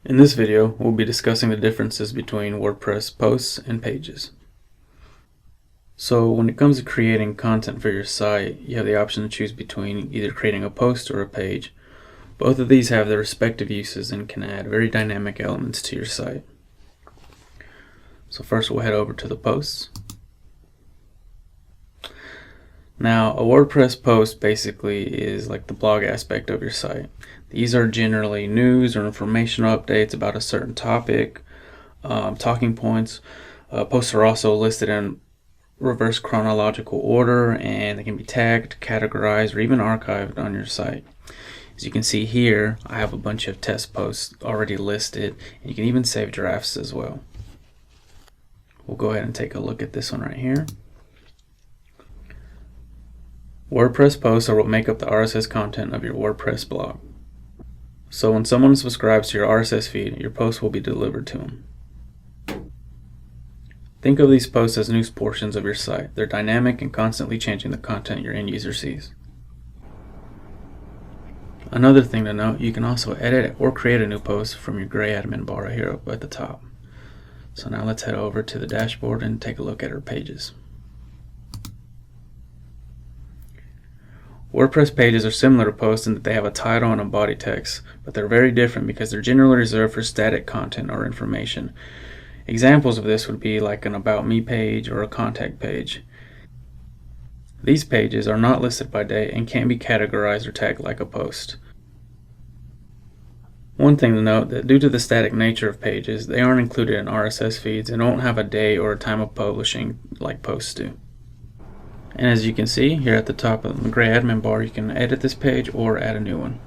In this video, we'll be discussing the differences between WordPress posts and pages. So when it comes to creating content for your site, you have the option to choose between either creating a post or a page. Both of these have their respective uses and can add very dynamic elements to your site. So first we'll head over to the posts. Now, a WordPress post basically is like the blog aspect of your site. These are generally news or informational updates about a certain topic, talking points. Posts are also listed in reverse chronological order, and they can be tagged, categorized, or even archived on your site. As you can see here, I have a bunch of test posts already listed, and you can even save drafts as well. We'll go ahead and take a look at this one right here. WordPress posts are what make up the RSS content of your WordPress blog. So when someone subscribes to your RSS feed, your post will be delivered to them. Think of these posts as news portions of your site. They're dynamic and constantly changing the content your end user sees. Another thing to note, you can also edit or create a new post from your gray admin bar right here up at the top. So now let's head over to the dashboard and take a look at our pages. WordPress pages are similar to posts in that they have a title and a body text, but they're very different because they're generally reserved for static content or information. Examples of this would be like an About Me page or a contact page. These pages are not listed by date and can't be categorized or tagged like a post. One thing to note, that due to the static nature of pages, they aren't included in RSS feeds and don't have a date or a time of publishing like posts do. And as you can see here at the top of the gray admin bar, you can edit this page or add a new one.